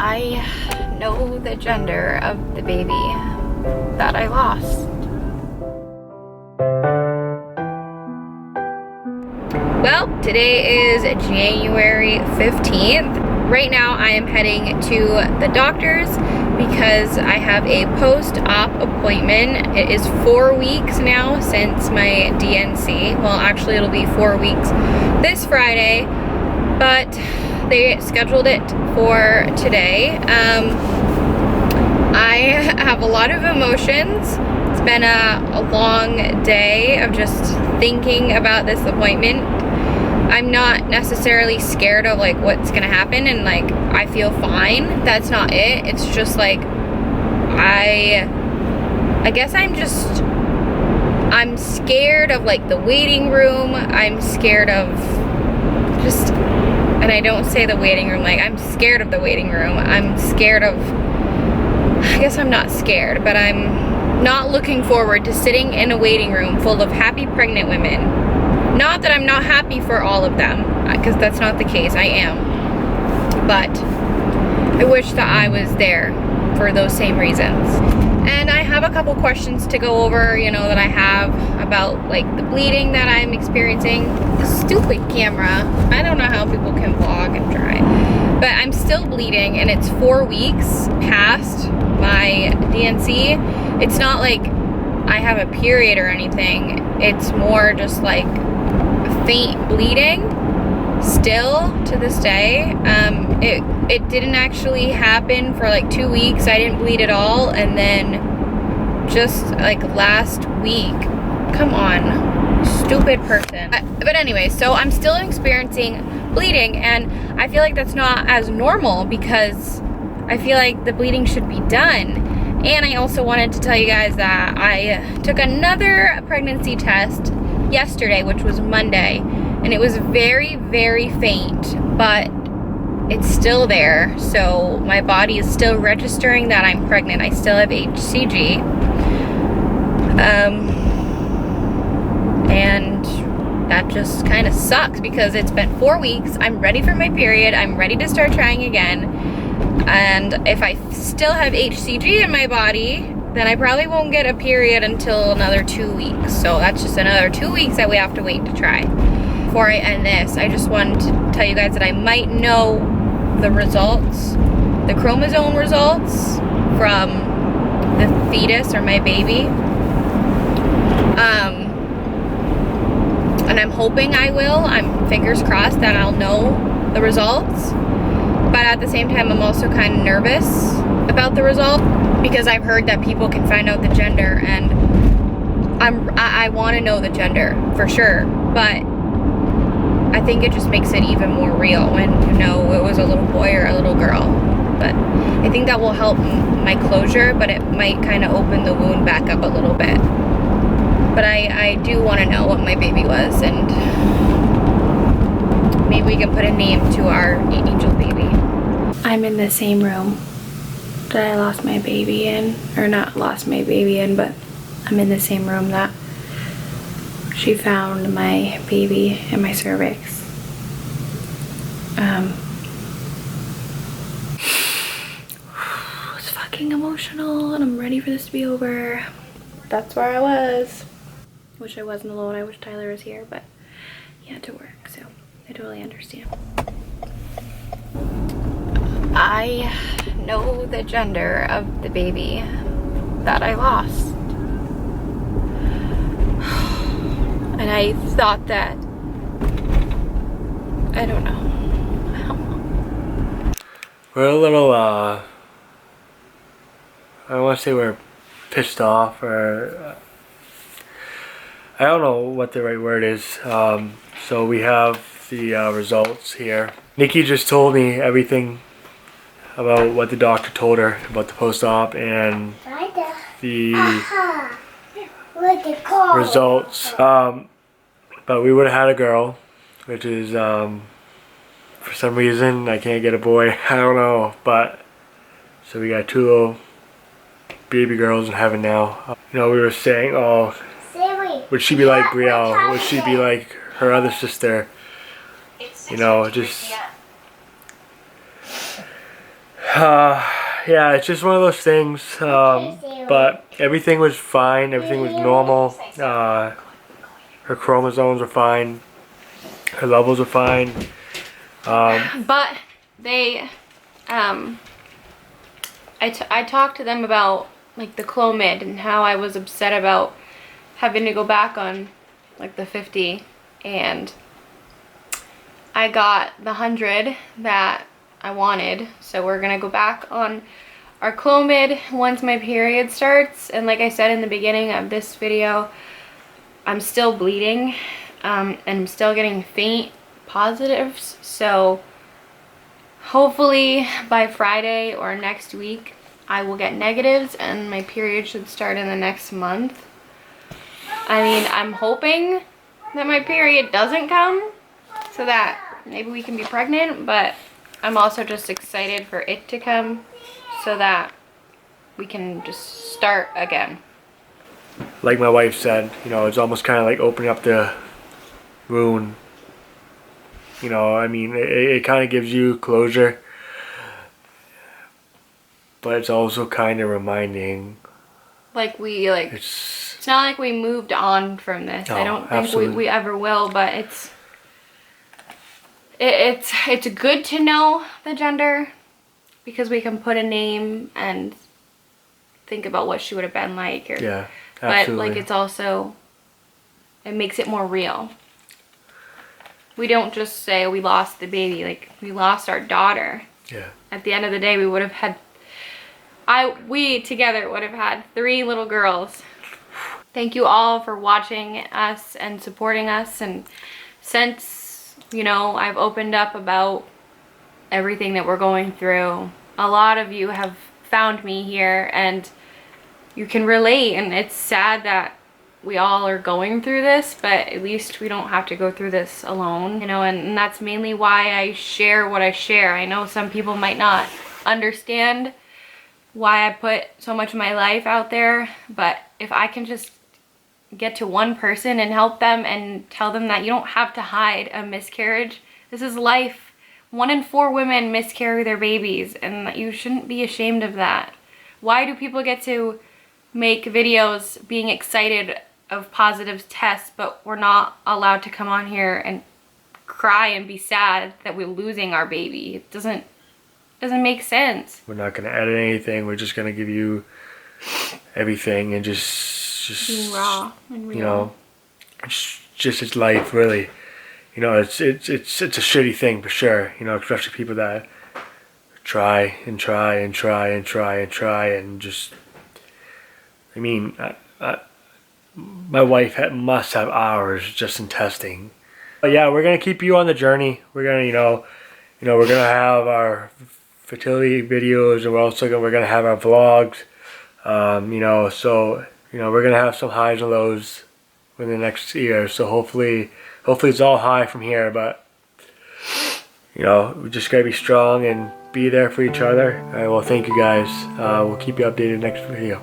I know the gender of the baby that I lost. Well, today is January 15th. Right now I am heading to the doctor's because I have a post-op appointment. It is 4 weeks now since my DNC. Well, actually it'll be 4 weeks this Friday, but they scheduled it for today. I have a lot of emotions. It's been a long day of just thinking about this appointment. I'm not necessarily scared of like what's gonna happen and like I feel fine. That's not it. It's just like I guess I'm scared of like the waiting room. I'm scared of just, and I don't say the waiting room, like I'm scared of the waiting room. I'm scared of, I guess I'm not scared, but I'm not looking forward to sitting in a waiting room full of happy pregnant women. Not that I'm not happy for all of them, because that's not the case, I am. But I wish that I was there for those same reasons. And I have a couple questions to go over, you know, that I have about like the bleeding that I'm experiencing. The stupid camera. I don't know how people can vlog and drive. But I'm still bleeding and it's 4 weeks past my DNC. It's not like I have a period or anything. It's more just like faint bleeding still to this day. It didn't actually happen for like 2 weeks. I didn't bleed at all, and then just like last week, come on, stupid person. But anyway, so I'm still experiencing bleeding, and I feel like that's not as normal because I feel like the bleeding should be done. And I also wanted to tell you guys that I took another pregnancy test yesterday, which was Monday, and it was very, very faint, but it's still there. So my body is still registering that I'm pregnant. I still have HCG. And that just kind of sucks because it's been 4 weeks. I'm ready for my period. I'm ready to start trying again. And if I still have HCG in my body, then I probably won't get a period until another 2 weeks. So that's just another 2 weeks that we have to wait to try. Before I end this, I just wanted to tell you guys that I might know the results, the chromosome results from the fetus or my baby. And I'm hoping I will. I'm fingers crossed that I'll know the results. But at the same time, I'm also kind of nervous about the result because I've heard that people can find out the gender, and I want to know the gender for sure. But I think it just makes it even more real when you know it was a little boy or a little girl. But I think that will help my closure, but it might kind of open the wound back up a little bit. But I do want to know what my baby was, and maybe we can put a name to our angel baby. I'm in the same room that I lost my baby in, or not lost my baby in, but I'm in the same room that she found my baby in my cervix. It's fucking emotional and I'm ready for this to be over. That's where I was. Wish I wasn't alone. I wish Tyler was here, but he had to work, so I totally understand. I know the gender of the baby that I lost. And I thought that, I don't know. We're a little, I don't want to say we're pissed off, or I don't know what the right word is. So we have the results here. Nikki just told me everything about what the doctor told her about the post-op and the results. But we would have had a girl, which is for some reason I can't get a boy. I don't know, but so we got 2 little baby girls in heaven now. You know, we were saying, oh, would she be like Brielle? Would she be like her other sister? You know, just Yeah, it's just one of those things. But everything was fine. Everything was normal. Her chromosomes were fine. Her levels were fine. But they, I talked to them about like the Clomid and how I was upset about having to go back on like the 50, and I got the 100 that I wanted. So we're gonna go back on our Clomid once my period starts. And like I said in the beginning of this video, I'm still bleeding and I'm still getting faint positives. So hopefully by Friday or next week I will get negatives and my period should start in the next month. I mean, I'm hoping that my period doesn't come so that maybe we can be pregnant, but I'm also just excited for it to come so that we can just start again. Like my wife said, you know, it's almost kind of like opening up the wound. You know, I mean, it kind of gives you closure, but it's also kind of reminding. Like it's not like we moved on from this. No, I don't think we ever will, but it's good to know the gender because we can put a name and think about what she would have been like. Or, yeah, absolutely. But like it's also, it makes it more real. We don't just say we lost the baby, like we lost our daughter. Yeah. At the end of the day, we would have had, we together would have had 3 little girls. Thank you all for watching us and supporting us. And since, you know, I've opened up about everything that we're going through, a lot of you have found me here and you can relate. And it's sad that we all are going through this, but at least we don't have to go through this alone, you know. And that's mainly why I share what I share. I know some people might not understand why I put so much of my life out there, but if I can just get to one person and help them and tell them that you don't have to hide a miscarriage. This is life. 1 in 4 women miscarry their babies, and you shouldn't be ashamed of that. Why do people get to make videos being excited of positive tests, but we're not allowed to come on here and cry and be sad that we're losing our baby? It doesn't make sense. We're not gonna edit anything. We're just gonna give you everything and just being raw and real. You know, it's life, really. You know, it's a shitty thing for sure. You know, especially people that try and try and try and try and try and just. I mean, my wife must have hours just in testing. But yeah, we're gonna keep you on the journey. We're gonna, we're gonna have our fertility videos, and we're gonna have our vlogs. So we're gonna have some highs and lows in the next year. So hopefully it's all high from here. But we just gotta be strong and be there for each other. Well, thank you guys. We'll keep you updated next video.